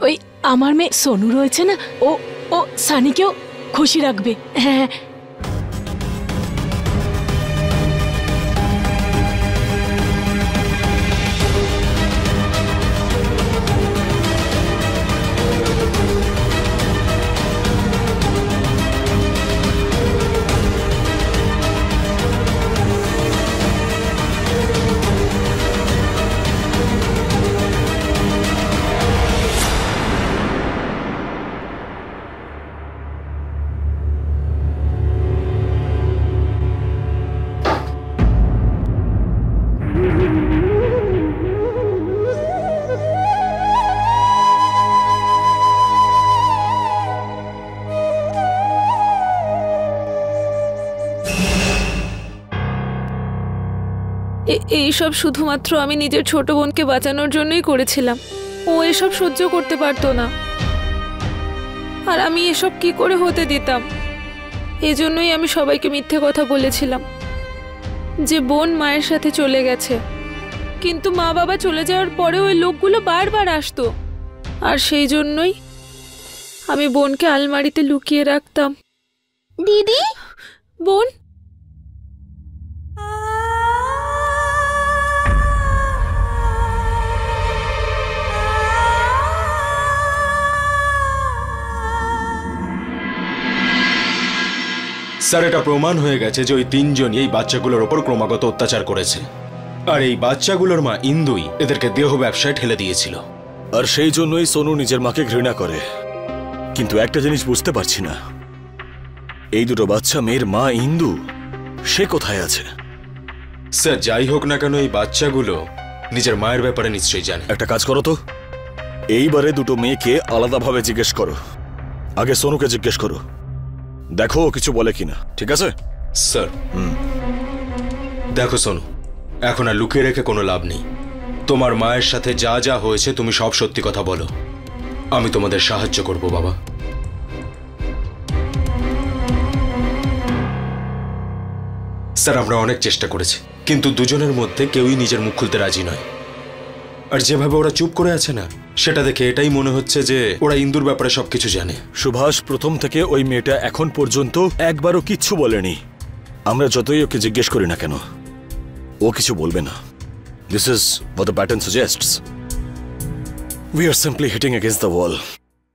ওই আমার মেয়ে সোনু রয়েছে না, ও ও সানিকেও খুশি রাখবে। হ্যাঁ এইসব শুধুমাত্র আমি নিজের ছোট বোনকে বাঁচানোর জন্যই করেছিলাম। ও এসব সহ্য করতে পারতো না, আর আমি এসব কি করে হতে দিতাম? এজন্যই আমি সবাইকে মিথ্যে কথা বলেছিলাম যে বোন মায়ের সাথে চলে গেছে। কিন্তু মা বাবা চলে যাওয়ার পরে ওই লোকগুলো বারবার আসতো, আর সেই জন্যই আমি বোনকে আলমারিতে লুকিয়ে রাখতাম। দিদি, বোন, স্যার এটা প্রমাণ হয়ে গেছে যে ওই 3 জনই এই বাচ্চাগুলোর ওপর ক্রমাগত অত্যাচার করেছে, আর এই বাচ্চাগুলোর মা ইন্দুই এদেরকে দেহ ব্যবসায় ঠেলে দিয়েছিল। আর সেই জন্যই সোনু নিজের মাকে ঘৃণা করে। কিন্তু একটা জিনিস বুঝতে পারছি না, এই দুটো বাচ্চা মেয়ের মা ইন্দু সে কোথায় আছে? স্যার যাই হোক না কেন এই বাচ্চাগুলো নিজের মায়ের ব্যাপারে নিশ্চয়ই জানে। একটা কাজ করো তো, এইবারে দুটো মেয়েকে আলাদাভাবে জিজ্ঞেস করো। আগে সোনুকে জিজ্ঞেস করো, দেখো ও কিছু বলে কিনা, ঠিক আছে? স্যার দেখো সোনু, এখন আর লুকিয়ে রেখে কোনো লাভ নেই। তোমার মায়ের সাথে যা যা হয়েছে তুমি সব সত্যি কথা বলো, আমি তোমাদের সাহায্য করব বাবা। স্যার আমরা অনেক চেষ্টা করেছি, কিন্তু দুজনের মধ্যে কেউই নিজের মুখ খুলতে রাজি নয়। আর যেভাবে ওরা চুপ করে আছে না, সেটা দেখে এটাই মনে হচ্ছে যে ওরা ইন্দুর ব্যাপারে সবকিছু জানে। সুভাষ, প্রথম থেকে ওই মেয়েটা এখন পর্যন্ত একবারও কিচ্ছু বলেনি। আমরা যতই ওকে জিজ্ঞেস করি না কেন, ও কিছু বলবে না। This is what the pattern suggests. We are simply hitting against the wall.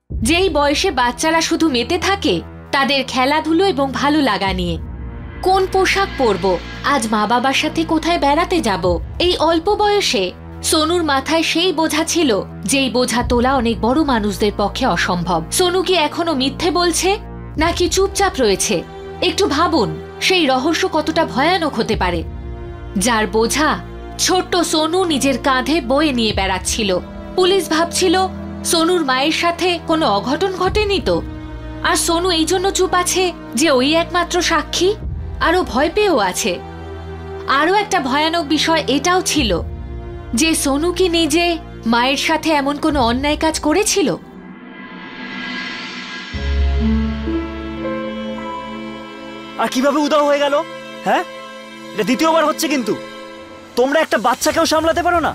যেই বয়সে বাচ্চারা শুধু মেতে থাকে তাদের খেলাধুলো এবং ভালো লাগা নিয়ে, কোন পোশাক পরবো, আজ মা বাবার সাথে কোথায় বেড়াতে যাব, এই অল্প বয়সে সোনুর মাথায় সেই বোঝা ছিল যেই বোঝা তোলা অনেক বড় মানুষদের পক্ষে অসম্ভব। সোনু কি এখনো মিথ্যে বলছে নাকি চুপচাপ রয়েছে? একটু ভাবুন সেই রহস্য কতটা ভয়ানক হতে পারে, যার বোঝা ছোট্ট সোনু নিজের কাঁধে বয়ে নিয়ে বেড়াচ্ছিল। পুলিশ ভাবছিল সোনুর মায়ের সাথে কোনো অঘটন ঘটেনি তো, আর সোনু এই জন্য চুপ আছে যে ওই একমাত্র সাক্ষী, আরও ভয় পেয়েও আছে। আরও একটা ভয়ানক বিষয় এটাও ছিল যে সোনু কি নিজে মায়ের সাথে এমন কোনো অন্যায় কাজ করেছিল? আর কিভাবে উধাও হয়ে গেল? হ্যাঁ, এটা দ্বিতীয়বার হচ্ছে, কিন্তু তোমরা একটা বাচ্চাকেও সামলাতে পারো না।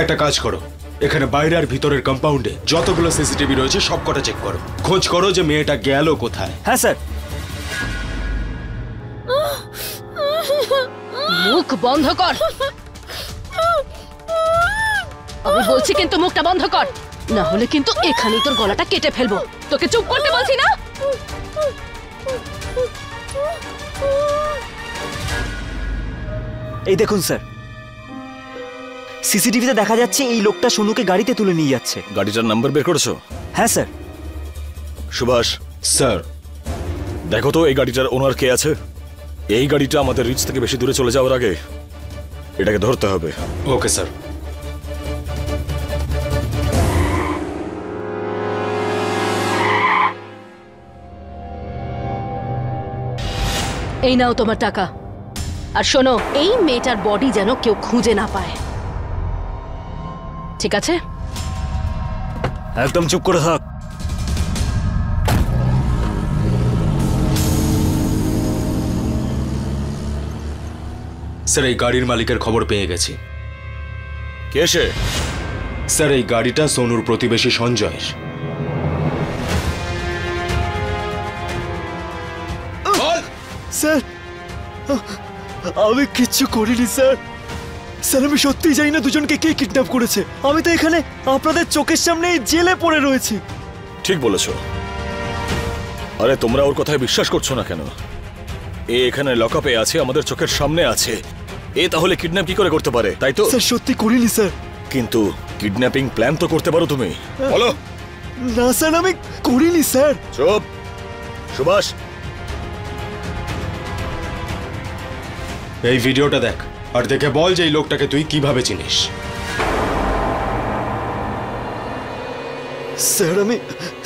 একটা কাজ করো, এখানে বাইরে আর ভিতরের কম্পাউন্ডে যতগুলো সিসিটিভি রয়েছে সব কটা চেক করো, খোঁজ করো যে মেয়েটা গেল কোথায়। হ্যাঁ স্যার। মুখ বন্ধ কর, আমি বলছি, কিন্তু মুখটা বন্ধ কর, না হলে কিন্তু এখানেই তোর গলাটা কেটে ফেলবো। তোকে চুপ করতে বলছি না? এই দেখুন স্যার, সিসিটিভিতে দেখা যাচ্ছে এই লোকটা সোনুকে গাড়িতে তুলে নিয়ে যাচ্ছে। গাড়িটার নাম্বার বের করেছো? হ্যাঁ স্যার। সুভাষ স্যার, দেখো তো এই গাড়িটার ওনার কে আছে। এই গাড়িটা আমাদের রিচ থেকে বেশি দূরে চলে যাওয়ার আগে এটাকে ধরতে হবে। Okay sir. এই নাও তোমার টাকা, আর শোনো, এই মেয়েটার বডি যেন কেউ খুঁজে না পায়, ঠিক আছে? একদম চুপ করে থাক। স্যার, এই গাড়ির মালিকের খবর পেয়ে গেছি। কে সে? স্যার, এই গাড়িটা সোনুর প্রতিবেশী সঞ্জয়ের। স্যার, আমি কিচ্ছু করিনি স্যার। স্যার, আমি সত্যিই জানি না দুজনকে কে কিডন্যাপ করেছে। আমি তো এখানে আপনাদের চোখের সামনে জেলে পড়ে রয়েছি। ঠিক বলেছো। আরে তোমরা ওর কথায় বিশ্বাস করছো না কেন? এ এখানে লকআপে আছে, আমাদের চোখের সামনে আছে। এ তাহলে কিডন্যাপ কি করে করতে পারে, তাই তো? স্যার, সত্যি করিনি স্যার। কিন্তু কিডন্যাপিং প্ল্যান তো করতে পারো তুমি, বলো। না স্যার, আমি করিনি স্যার। চুপ। সুভাষ, এই ভিডিওটা দেখ আর দেখে বল যে এই লোকটাকে তুই কিভাবে চিনিস।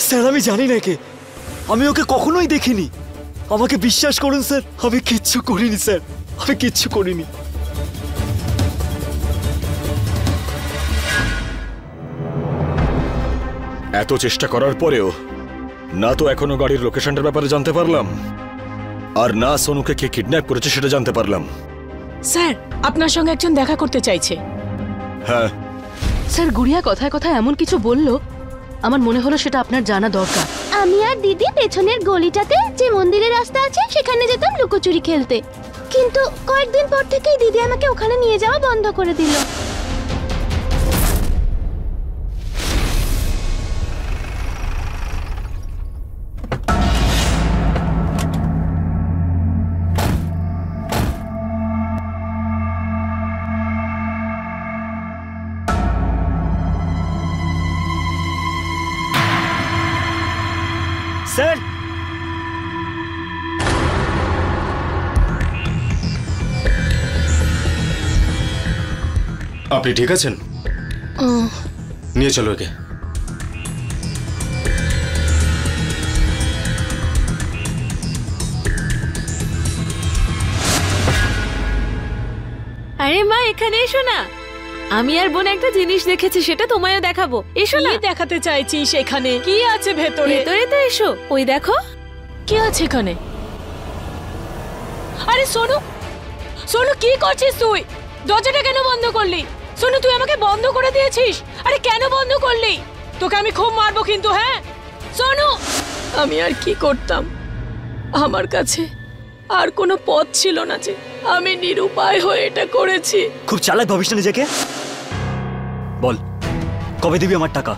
স্যার আমি জানি না কে, আমি ওকে কখনোই দেখিনি। আমাকে বিশ্বাস করুন স্যার, আমি কিচ্ছু করিনি স্যার, আমি কিচ্ছু করিনি। এত চেষ্টা করার পরেও না তো এখনো গাড়ির লোকেশনটার ব্যাপারে জানতে পারলাম, আর না সোনুকে কে কিডন্যাপ করেছে সেটা জানতে পারলাম। স্যার, আপনার সঙ্গে একজন দেখা করতে চাইছে। হ্যাঁ স্যার, গুড়িয়া কথায় কথায় এমন কিছু বললো, আমার মনে হলো সেটা আপনার জানা দরকার। আমি আর দিদি পেছনের গলিটাতে যে মন্দিরের রাস্তা আছে সেখানে যেতাম লুকোচুরি খেলতে, কিন্তু কয়েকদিন পর থেকেই দিদি আমাকে ওখানে নিয়ে যাওয়া বন্ধ করে দিল। স্যার, আপনি ঠিক আছেন? নিয়ে চলো একে। আরে মা, এখানে এসো না। আমি আর বোন একটা জিনিস দেখেছি, সেটা তোমায়ও দেখাবো। এসো না। কি দেখাতে চাইছিস? এখানে কি আছে ভেতরে? ভেতরে তো এসো, ওই দেখো। কি আছে এখানে? আরে সোনু, সোনু কি করছিস তুই? দরজাটা কেন বন্ধ করলি? সোনু, তুই আমাকে বন্ধ করে দিয়েছিস। আরে কেন বন্ধ করলি? তোকে আমি খুব মারবো কিন্তু। হ্যাঁ সোনু, আমি আর কি করতাম? আমার কাছে আর কোনো পথ ছিল না যে আমি নিরুপায় হয়ে এটা করেছি। খুব চালাক ভাবিস না নিজেকে। বল, কবে দিবি আমার টাকা?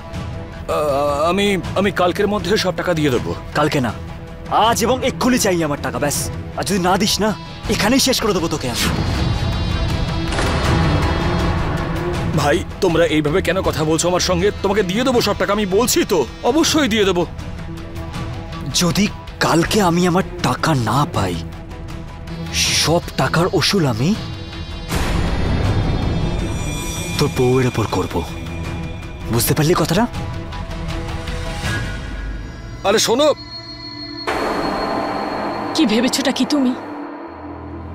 আমি কালকের মধ্যে সব টাকা দিয়ে দেবো। কালকে না, আজ এবং এক্ষুনি চাই আমার টাকা, ব্যাস। আর যদি না দিস না, এখানেই শেষ করে দেবো তোকে আমি। ভাই তোমরা এইভাবে কেন কথা বলছো আমার সঙ্গে? তোমাকে দিয়ে দেবো সব টাকা, আমি বলছি তো, অবশ্যই দিয়ে দেবো। যদি কালকে আমি আমার টাকা না পাই, সব টাকার ওসুল আমি তোর বউয়ের ওপর করবো। বুঝতে পারলি কথাটা? আরে শোনো, কি ভেবেছোটা কি তুমি?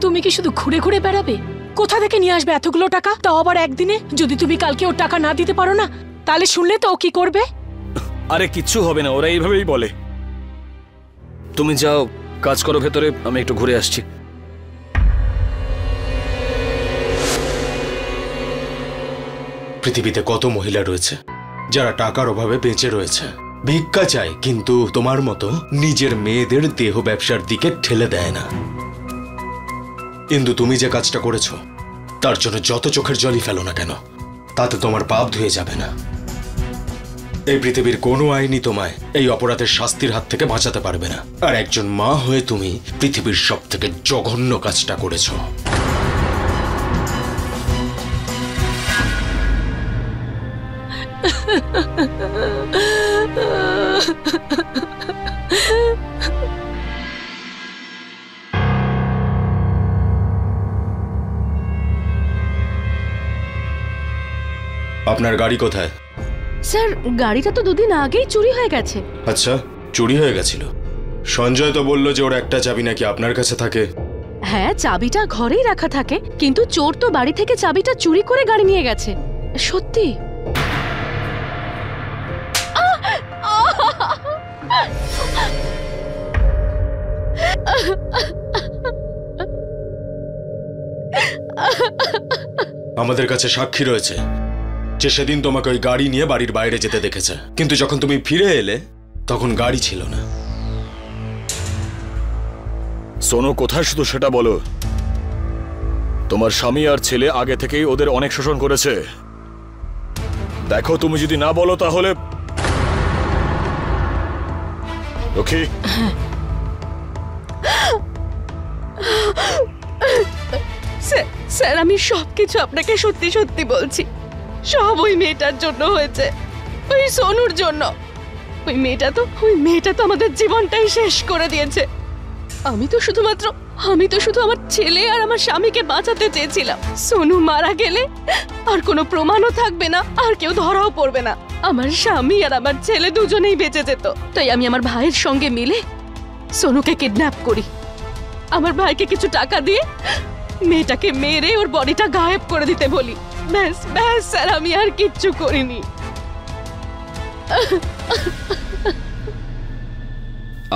তুমি কি শুধু ঘুরে ঘুরে বেড়াবে? কোথা থেকে নিয়ে আসবে এতগুলো টাকা, তাও আবার একদিনে? যদি তুমি কালকে ওর টাকা না দিতে পারো না, তাহলে শুনলে তো ও কি করবে? আরে কিচ্ছু হবে না, ওরা এইভাবেই বলে। তুমি যাও, কাজ করো ভেতরে, আমি একটু ঘুরে আসছি। পৃথিবীতে কত মহিলা রয়েছে যারা টাকার অভাবে বেঁচে রয়েছে, ভিক্ষা চায়, কিন্তু তোমার মতো নিজের মেয়েদের দেহ ব্যবসার দিকে ঠেলে দেয় না। কিন্তু তুমি যে কাজটা করেছো তার জন্য যত চোখের জলই ফেলো না কেন, তাতে তোমার পাপ ধুয়ে যাবে না। এই পৃথিবীর কোনো আইনই তোমায় এই অপরাধের শাস্তির হাত থেকে বাঁচাতে পারবে না। আর একজন মা হয়ে তুমি পৃথিবীর সব থেকে জঘন্য কাজটা করেছো। আপনার গাড়ি কোথায়? স্যার, গাড়িটা তো দুদিন আগেই চুরি হয়ে গেছে। আচ্ছা, চুরি হয়ে গেছিল। সঞ্জয় তো বলল যে ওর একটা চাবি নাকি আপনার কাছে থাকে। হ্যাঁ, চাবিটা ঘরেই রাখা থাকে, কিন্তু চোর তো বাড়ি থেকে চাবিটা চুরি করে গাড়ি নিয়ে গেছে। সত্যি? আমাদের কাছে সাক্ষী রয়েছে যে সেদিন তোমাকে ওই গাড়ি নিয়ে বাড়ির বাইরে যেতে দেখেছে, কিন্তু যখন তুমি ফিরে এলে তখন গাড়ি ছিল না। সোনু কোথায় শুধু সেটা বলো। তোমার স্বামী আর ছেলে আগে থেকেই ওদের অনেক শোষণ করেছে। দেখো, তুমি যদি না বলো তাহলে। ওকে, স্যার, আমি সবকিছু আপনাকে সত্যি সত্যি বলছি। সব ওই মেয়েটার জন্য হয়েছে, ওই সোনুর জন্য। ওই মেয়েটা তো আমাদের জীবনটাই শেষ করে দিয়েছে। আমি তো শুধু আমার ছেলে আর আমার স্বামীকে বাঁচাতে চেয়েছিলাম। সোনু মারা গেলে আর কোনো প্রমাণও থাকবে না, আর কেউ ধরাও পড়বে না। আমার স্বামী আর আমার ছেলে দুজনেই বেঁচে যেত। তাই আমি আমার ভাইয়ের সঙ্গে মিলে সোনুকে কিডন্যাপ করি। আমার ভাইকে কিছু টাকা দিয়ে মেয়েটাকে মেরে ওর বডিটা গায়েব করে দিতে বলি। ব্যাস ব্যাস স্যার, আমি আর কিচ্ছু করিনি।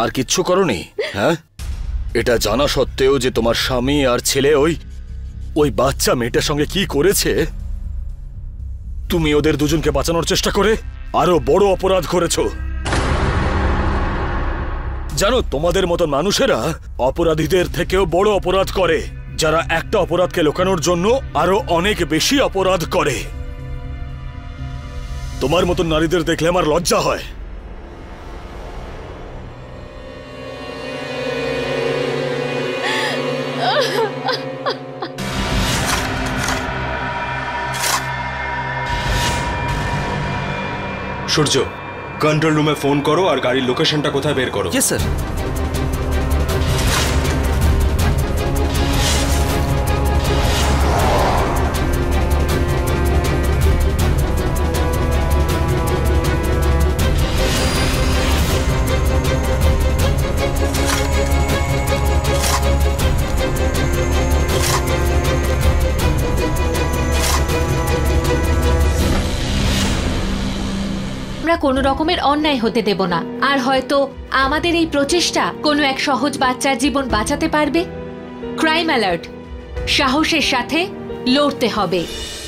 আর কিচ্ছু করনি? হ্যাঁ, এটা জানা সত্ত্বেও যে তোমার স্বামী আর ছেলে ওই বাচ্চা মেয়েটার সঙ্গে কি করেছে, তুমি ওদের দুজনকে বাঁচানোর চেষ্টা করে আরো বড় অপরাধ করেছো। জানো, তোমাদের মতো মানুষেরা অপরাধীদের থেকেও বড় অপরাধ করে, যারা একটা অপরাধকে লুকানোর জন্য আরো অনেক বেশি অপরাধ করে। তোমার মতো নারীদের দেখলে আমার লজ্জা হয়। সূর্য, কন্ট্রোল রুমে ফোন করো আর গাড়ির লোকেশনটা কোথায় বের করো। Yes sir. আমরা কোনো রকমের অন্যায় হতে দেব না, আর হয়তো আমাদের এই প্রচেষ্টা কোনো এক সহজ বাচ্চার জীবন বাঁচাতে পারবে। क्राइम अलर्ट, साहसेर साथे लड़ते হবে।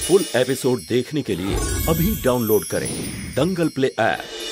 फुल एपिसोड देखने के लिए अभी डाउनलोड करें दंगल प्ले ऐप।